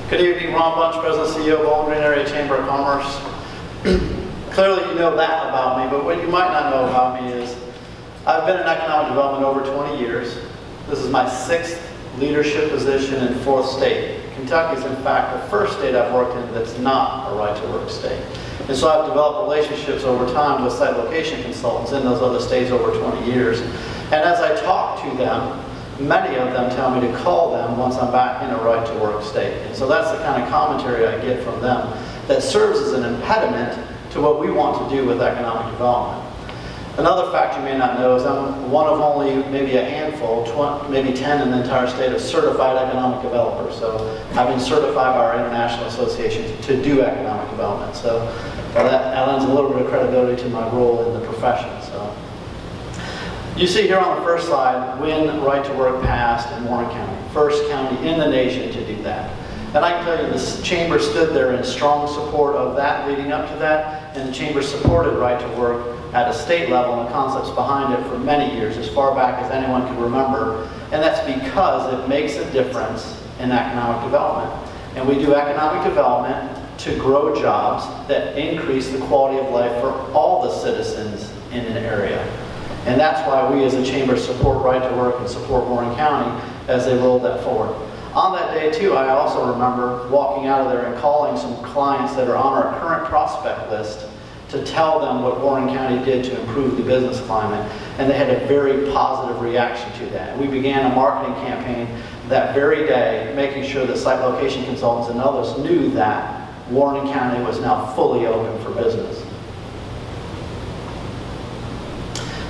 Good evening, Ron Bunch, President and CEO of Bowling Green Area Chamber of Commerce. Clearly you know that about me, but what you might not know about me is I've been in economic development over 20 years. This is my 6th leadership position in 4th state. Kentucky is in fact the first state I've worked in that's not a right-to-work state. And so I've developed relationships over time with site location consultants in those other states over 20 years. And as I talk to them, many of them tell me to call them once I'm back in a right-to-work state. And so that's the kind of commentary I get from them that serves as an impediment to what we want to do with economic development. Another fact you may not know is I'm one of only maybe a handful, maybe 10 in the entire state of certified economic developers. So I've been certified by our international association to do economic development. So that lends a little bit of credibility to my role in the profession. So you see here on the first slide when right to work passed in Warren County, first county in the nation to do that. And I can tell you this chamber stood there in strong support of that leading up to that, and the chamber supported right to work at a state level and the concepts behind it for many years, as far back as anyone can remember. And that's because it makes a difference in economic development. And we do economic development to grow jobs that increase the quality of life for all the citizens in an area. And that's why we as a chamber support right to work and support Warren County as they rolled that forward. On that day too, I also remember walking out of there and calling some clients that are on our current prospect list to tell them what Warren County did to improve the business climate, and they had a very positive reaction to that. And we began a marketing campaign that very day, making sure that site location consultants and others knew that Warren County was now fully open for business.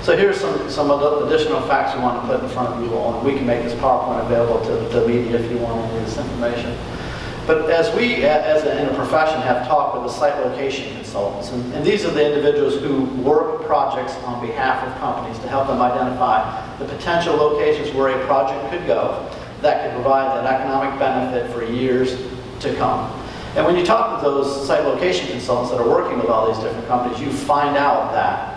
So here's some additional facts we want to put in front of you all, and we can make this PowerPoint available to the media if you want any of this information. But as we, in a profession, have talked with the site location consultants, and these are the individuals who work projects on behalf of companies to help them identify the potential locations where a project could go that could provide that economic benefit for years to come. And when you talk to those site location consultants that are working with all these different companies, you find out that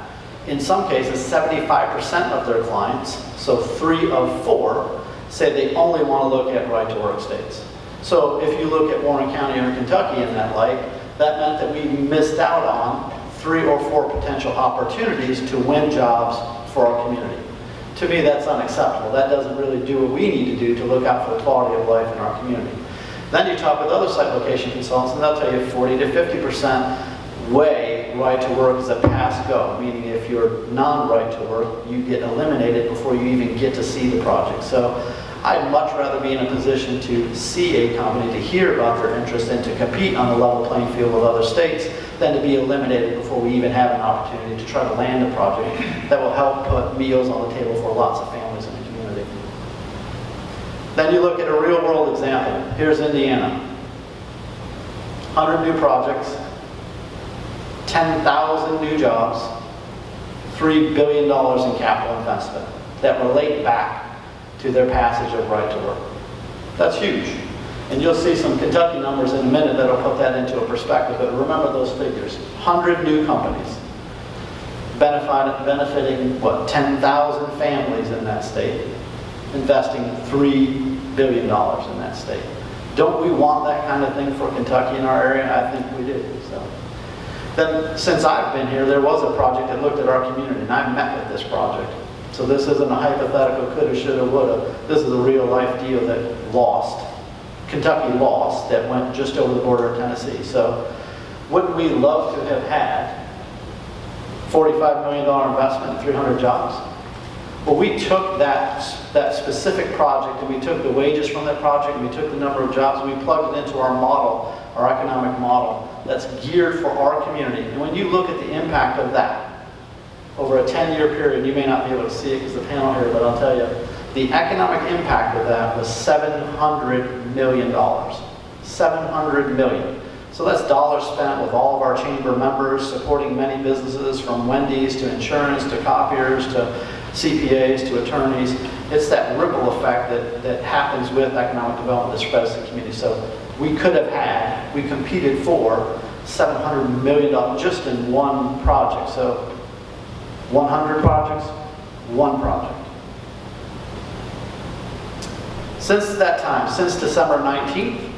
in some cases, 75% of their clients, so 3 of 4, say they only want to look at right-to-work states. So if you look at Warren County or Kentucky in that light, that meant that we missed out on 3 or 4 potential opportunities to win jobs for our community. To me, that's unacceptable. That doesn't really do what we need to do to look out for the quality of life in our community. Then you talk with other site location consultants, and they'll tell you 40 to 50% way right to work is a pass go, meaning if you're non-right to work, you get eliminated before you even get to see the project. So I'd much rather be in a position to see a company, to hear about their interest, and to compete on the level playing field with other states than to be eliminated before we even have an opportunity to try to land a project that will help put meals on the table for lots of families in the community. Then you look at a real world example. Here's Indiana. 100 new projects, 10,000 new jobs, $3 billion in capital investment that relate back to their passage of right to work. That's huge. And you'll see some Kentucky numbers in a minute that'll put that into a perspective, but remember those figures. 100 new companies benefiting, what, 10,000 families in that state, investing $3 billion in that state. Don't we want that kind of thing for Kentucky in our area? I think we do. So. Then, since I've been here, there was a project that looked at our community, and I met with this project. So this isn't a hypothetical coulda, shoulda, woulda. This is a real life deal that lost. Kentucky lost, that went just over the border of Tennessee. So wouldn't we love to have had $45 million investment and 300 jobs? Well, we took that specific project, and we took the wages from that project, and we took the number of jobs, and we plugged it into our model, our economic model, that's geared for our community. And when you look at the impact of that over a 10-year period, you may not be able to see it because the panel here, but I'll tell you, the economic impact of that was $700 million. $700 million. So that's dollars spent with all of our chamber members, supporting many businesses, from Wendy's to insurance to copiers to CPAs to attorneys. It's that ripple effect that happens with economic development that spreads to the community. So we could have had, we competed for $700 million just in one project. So 100 projects, one project. Since that time, since December 19th,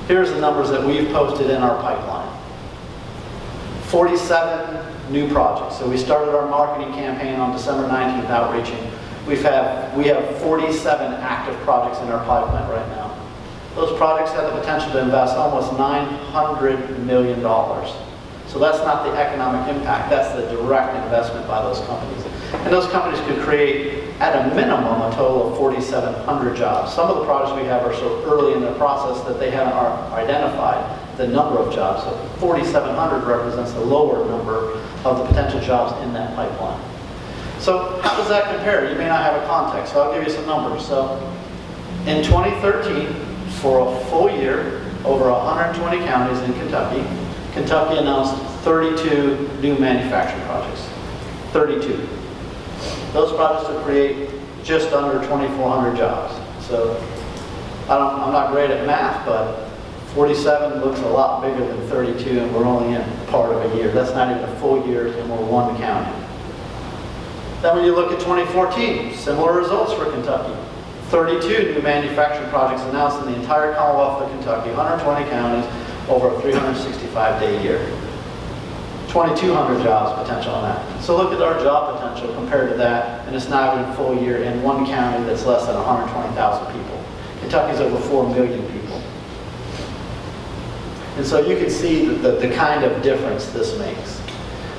Here's the numbers that we've posted in our pipeline. 47 new projects. So we started our marketing campaign on December 19th, outreaching. We have 47 active projects in our pipeline right now. Those projects have the potential to invest almost $900 million. So that's not the economic impact, that's the direct investment by those companies. And those companies could create, at a minimum, a total of 4,700 jobs. Some of the projects we have are so early in the process that they haven't identified the number of jobs. So 4,700 represents the lower number of the potential jobs in that pipeline. So how does that compare? You may not have a context, so I'll give you some numbers. So in 2013, for a full year, over 120 counties in Kentucky, Kentucky announced 32 new manufacturing projects. 32. Those projects will create just under 2,400 jobs. So I'm not great at math, but 47 looks a lot bigger than 32, and we're only in part of a year. That's not even a full year, and we're one county. Then when you look at 2014, similar results for Kentucky. 32 new manufacturing projects announced in the entire Commonwealth of Kentucky, 120 counties, over a 365-day year. 2,200 jobs potential on that. So look at our job potential compared to that, and it's not even a full year in one county that's less than 120,000 people. Kentucky's over 4 million people. And so you can see the kind of difference this makes.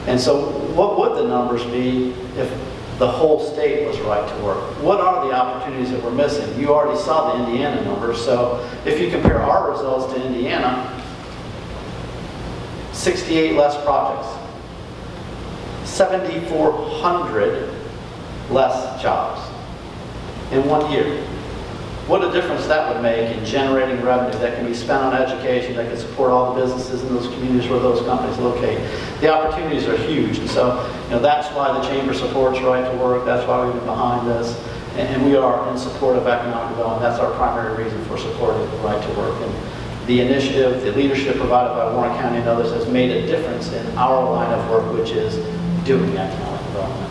And so what would the numbers be if the whole state was right to work? What are the opportunities that we're missing? You already saw the Indiana numbers, so if you compare our results to Indiana, 68 less projects, 7,400 less jobs in 1 year. What a difference that would make in generating revenue that can be spent on education, that can support all the businesses in those communities where those companies locate. The opportunities are huge, and so that's why the Chamber supports right to work. That's why we've been behind this, and we are in support of economic development. That's our primary reason for supporting right to work. And the initiative, the leadership provided by Warren County and others has made a difference in our line of work, which is doing economic development.